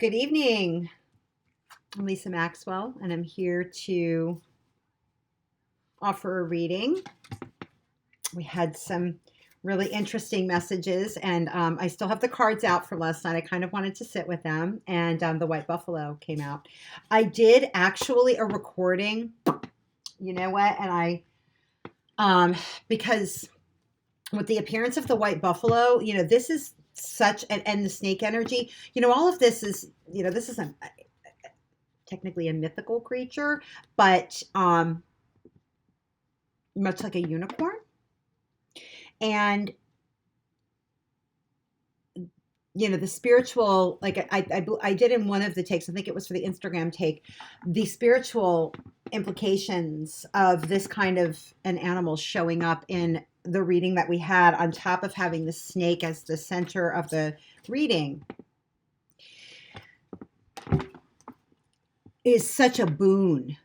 Good evening. I'm Lisa Maxwell, and I'm here to offer a reading. We had some really interesting messages, and I still have the cards out from last night. I kind of wanted to sit with them, and the White Buffalo came out. I did actually a recording, you know what, and because with the appearance of the White Buffalo, this is such, and the snake energy, all of this is, this isn't technically a mythical creature, but much like a unicorn. And the spiritual, like I did in one of the takes, I think it was for the Instagram take, the spiritual implications of this kind of an animal showing up in the reading that we had, on top of having the snake as the center of the reading, is such a boon.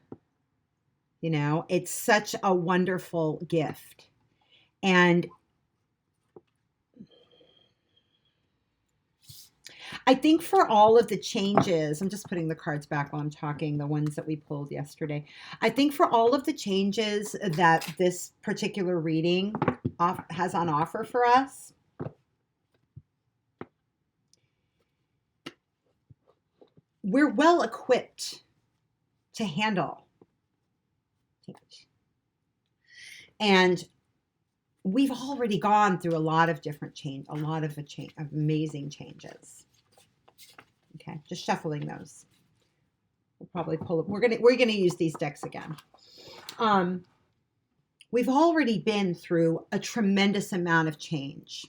It's such a wonderful gift. And I think for all of the changes, I'm just putting the cards back while I'm talking, the ones that we pulled yesterday. I think for all of the changes that this particular reading has on offer for us, we're well equipped to handle. And we've already gone through a lot of different change, of amazing changes. Okay, just shuffling those. We'll probably pull it. We're gonna use these decks again. We've already been through a tremendous amount of change.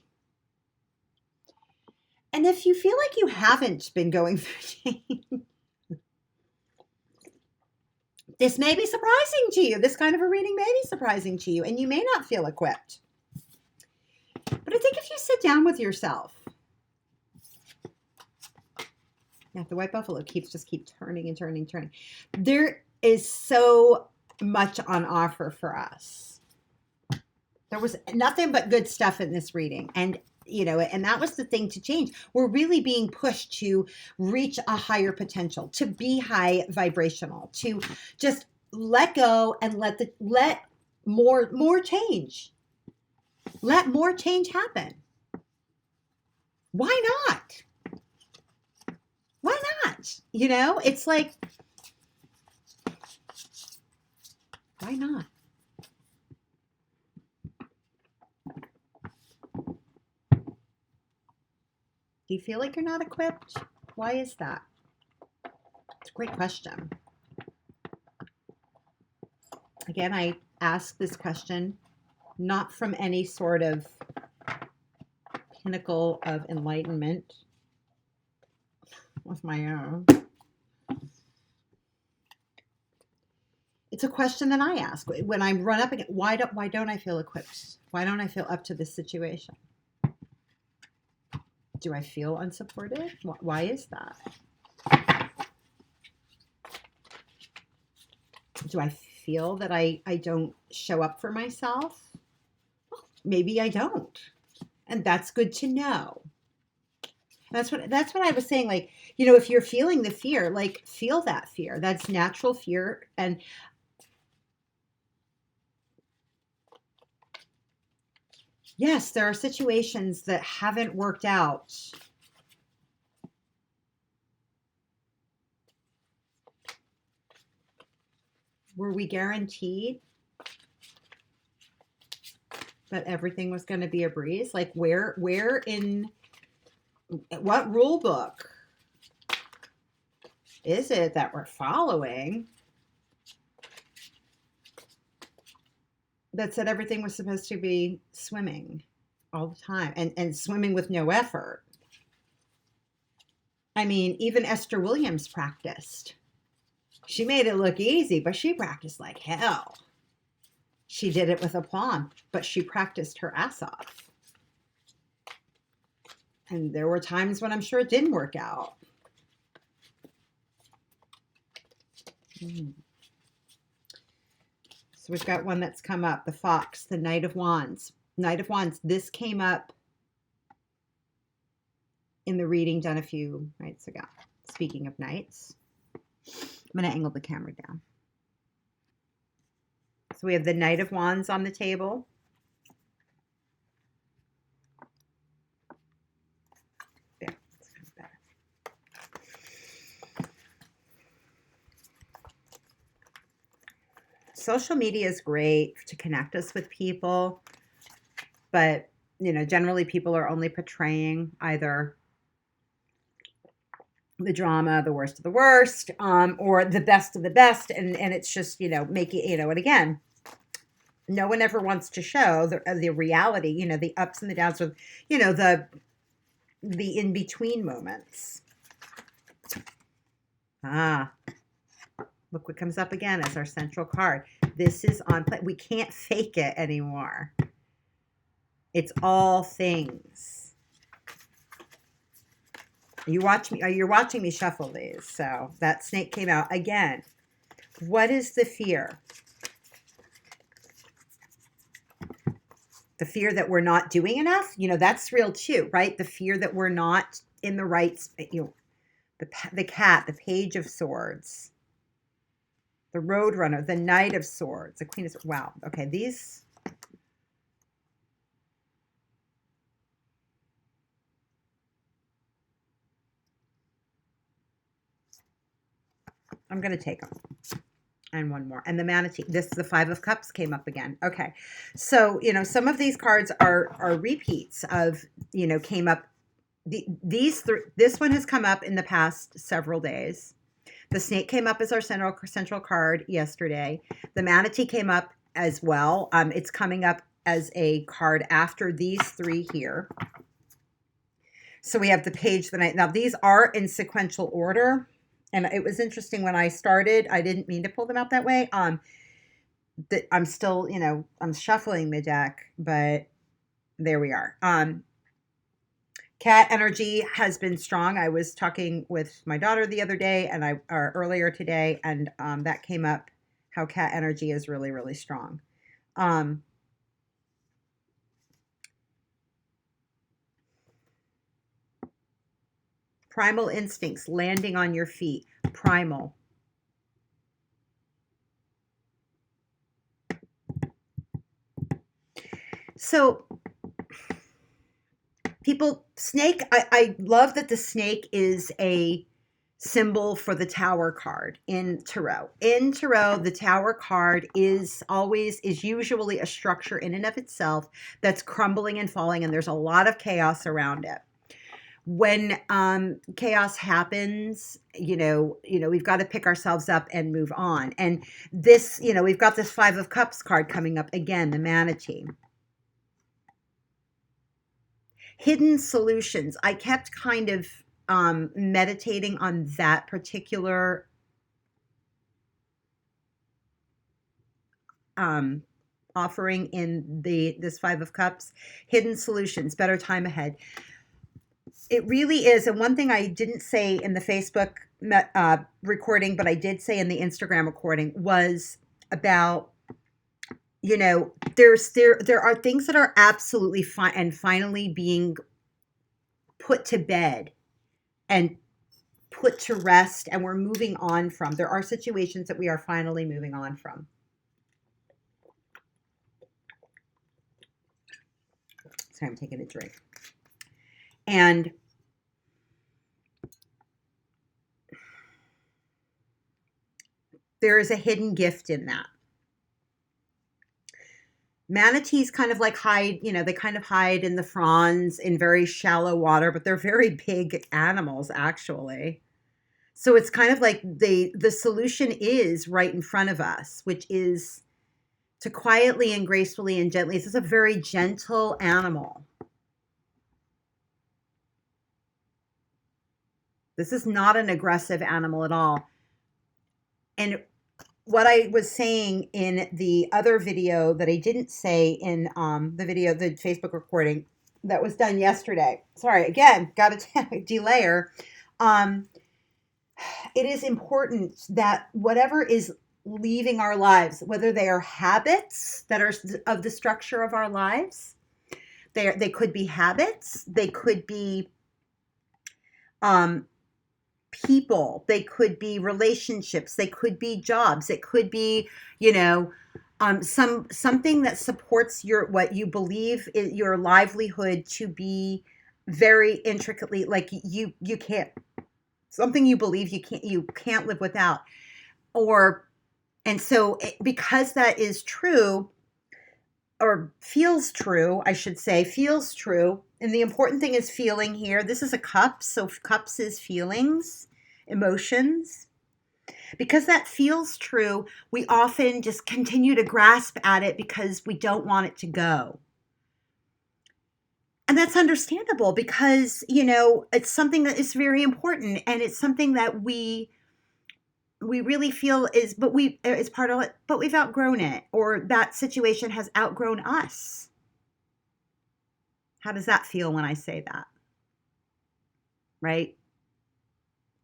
And if you feel like you haven't been going through change, this may be surprising to you. This kind of a reading may be surprising to you, and you may not feel equipped. But I think if you sit down with yourself, the White Buffalo keeps turning and turning and turning. There is so much on offer for us. There was nothing but good stuff in this reading. And, and that was the thing to change. We're really being pushed to reach a higher potential, to be high vibrational, to just let go and let more change. Let more change happen. Why not? Why not? It's like, why not? Do you feel like you're not equipped? Why is that? It's a great question. Again, I ask this question not from any sort of pinnacle of enlightenment of my own. It's a question that I ask when I run up against, why don't I feel equipped? Why don't I feel up to this situation? Do I feel unsupported? Why is that? Do I feel that I don't show up for myself? Well, maybe I don't. And that's good to know. That's what I was saying. Like, if you're feeling the fear, like, feel that fear. That's natural fear. And yes, there are situations that haven't worked out. Were we guaranteed that everything was going to be a breeze? Like, where in what rule book is it that we're following that said everything was supposed to be swimming all the time and swimming with no effort? I mean, even Esther Williams practiced. She made it look easy, but she practiced like hell. She did it with aplomb, but she practiced her ass off. And there were times when I'm sure it didn't work out. So we've got one that's come up, the Fox, the Knight of Wands. Knight of Wands, this came up in the reading done a few nights ago. Speaking of knights, I'm going to angle the camera down. So we have the Knight of Wands on the table. There, that's kind of better. Social media is great to connect us with people, but generally people are only portraying either the drama, the worst of the worst, or the best of the best, and it's just making and again, no one ever wants to show the reality, the ups and the downs with the in between moments. Look what comes up again as our central card. This is on play. We can't fake it anymore. It's all things. You're watching me shuffle these. So that snake came out again. What is the fear? The fear that we're not doing enough? That's real too, right? The fear that we're not in the right, the cat, the Page of Swords, the Roadrunner, the Knight of Swords, the Queen of Swords. Wow. Okay, these. I'm going to take them. And one more. And the Manatee. The Five of Cups came up again. Okay. So, some of these cards are repeats of, came up. This one has come up in the past several days. The snake came up as our central card yesterday. The Manatee came up as well. It's coming up as a card after these three here. So we have the Page, the Knight. Now, these are in sequential order. And it was interesting when I started, I didn't mean to pull them out that way. I'm still, I'm shuffling the deck, but there we are. Cat energy has been strong. I was talking with my daughter the other day and earlier today, and that came up how cat energy is really, really strong. Primal instincts, landing on your feet, primal. So snake, I love that the snake is a symbol for the Tower card in Tarot. In Tarot, the Tower card is usually a structure in and of itself that's crumbling and falling, and there's a lot of chaos around it. When chaos happens, we've got to pick ourselves up and move on. And this, we've got this Five of Cups card coming up again, the Manatee. Hidden solutions. I kept kind of meditating on that particular offering in this Five of Cups. Hidden solutions, better time ahead. It really is. And one thing I didn't say in the Facebook recording, but I did say in the Instagram recording, was about, there are things that are absolutely fine and finally being put to bed and put to rest, and we're moving on from. There are situations that we are finally moving on from. Sorry, I'm taking a drink. And there is a hidden gift in that. Manatees kind of like hide, they kind of hide in the fronds in very shallow water, but they're very big animals, actually. So it's kind of like the solution is right in front of us, which is to quietly and gracefully and gently. This is a very gentle animal. This is not an aggressive animal at all. And what I was saying in the other video that I didn't say in the Facebook recording that was done yesterday. Sorry, again, got to delayer. It is important that whatever is leaving our lives, whether they are habits that are of the structure of our lives, they could be habits, they could be people, they could be relationships, they could be jobs, it could be, you know, something that supports your what you believe is your livelihood to be very intricately, like you can't, something you believe you can't live without. Or and so because that is true, or feels true, I should say, feels true. And the important thing is feeling here. This is a cup, so cups is feelings, emotions. Because that feels true, we often just continue to grasp at it because we don't want it to go. And that's understandable because, you know, it's something that is very important, and it's something that we really feel is, but we is part of it, but we've outgrown it, or that situation has outgrown us. How does that feel when I say that? Right?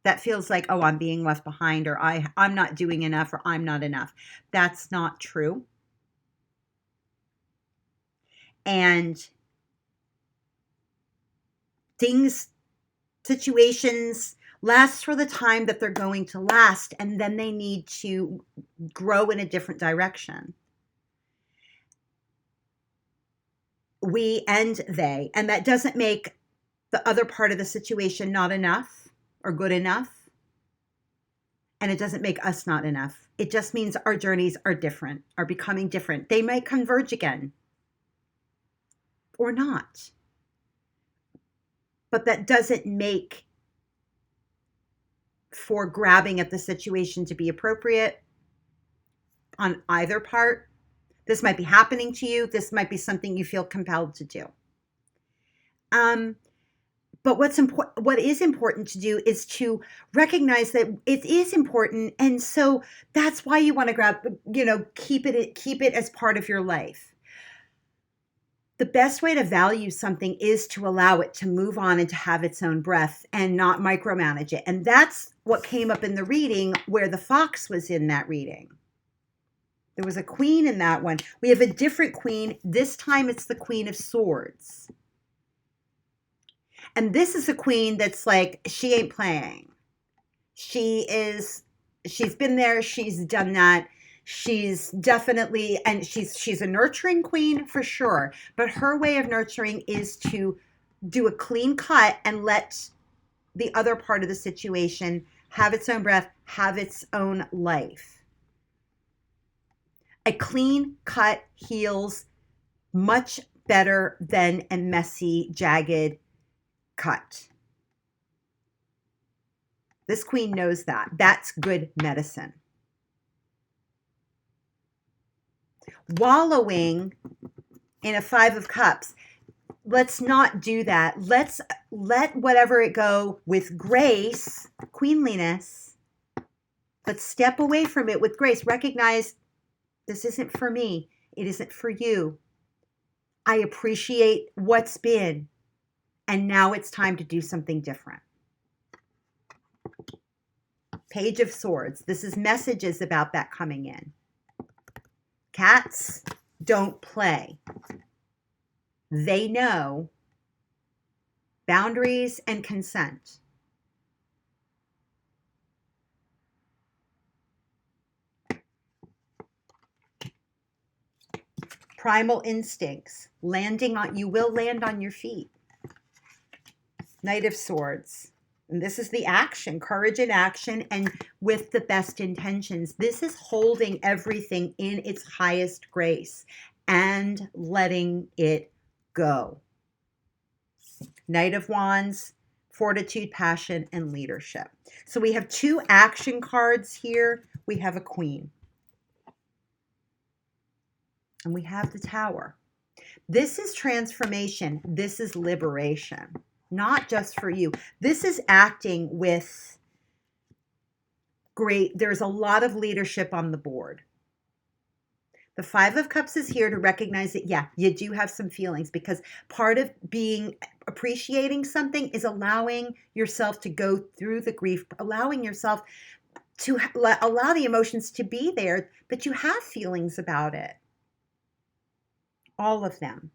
That feels like, oh, I'm being left behind, or I'm not doing enough, or I'm not enough. That's not true. And things, situations last for the time that they're going to last, and then they need to grow in a different direction. And that doesn't make the other part of the situation not enough or good enough. And it doesn't make us not enough. It just means our journeys are different, are becoming different. They might converge again or not. But that doesn't make for grabbing at the situation to be appropriate on either part. This might be happening to you. This might be something you feel compelled to do. But what is important to do is to recognize that it is important, and so that's why you want to grab, you know, keep it as part of your life. The best way to value something is to allow it to move on and to have its own breath and not micromanage it. And that's what came up in the reading where the fox was in that reading. There was a queen in that one. We have a different queen. This time it's the Queen of Swords. And this is a queen that's like, she ain't playing. She's been there, she's done that. She's definitely, and she's a nurturing queen for sure. But her way of nurturing is to do a clean cut and let the other part of the situation have its own breath, have its own life. A clean cut heals much better than a messy, jagged cut. This queen knows that. That's good medicine. Wallowing in a 5 of Cups, let's not do that. Let's let whatever it go with grace, queenliness, but step away from it with grace. Recognize this isn't for me. It isn't for you. I appreciate what's been, and now it's time to do something different. Page of Swords. This is messages about that coming in. Cats don't play. They know boundaries and consent. Primal instincts. You will land on your feet. Knight of Swords. And this is the action, courage in action, and with the best intentions. This is holding everything in its highest grace and letting it go. Knight of Wands, fortitude, passion, and leadership. So we have 2 action cards here. We have a queen. And we have the Tower. This is transformation. This is liberation. Not just for you. This is acting with there's a lot of leadership on the board. The 5 of Cups is here to recognize that, yeah, you do have some feelings, because part of appreciating something is allowing yourself to go through the grief, allowing yourself to allow the emotions to be there, that you have feelings about it. All of them.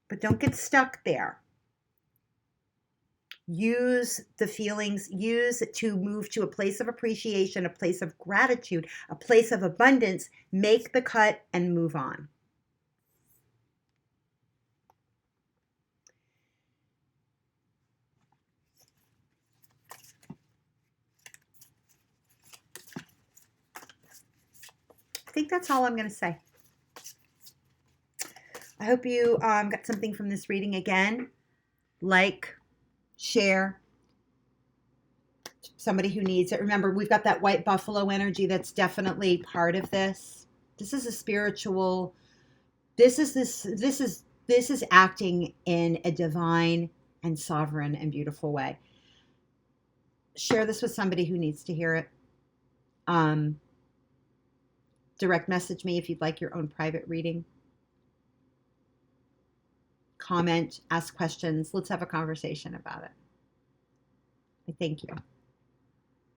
But don't get stuck there. Use the feelings, use to move to a place of appreciation, a place of gratitude, a place of abundance. Make the cut and move on. I think that's all I'm going to say. I hope you got something from this reading. Again, like, share. Somebody who needs it. Remember, we've got that white buffalo energy that's definitely part of this. This is a spiritual. This is acting in a divine and sovereign and beautiful way. Share this with somebody who needs to hear it. Direct message me if you'd like your own private reading. Comment, ask questions. Let's have a conversation about it. I thank you.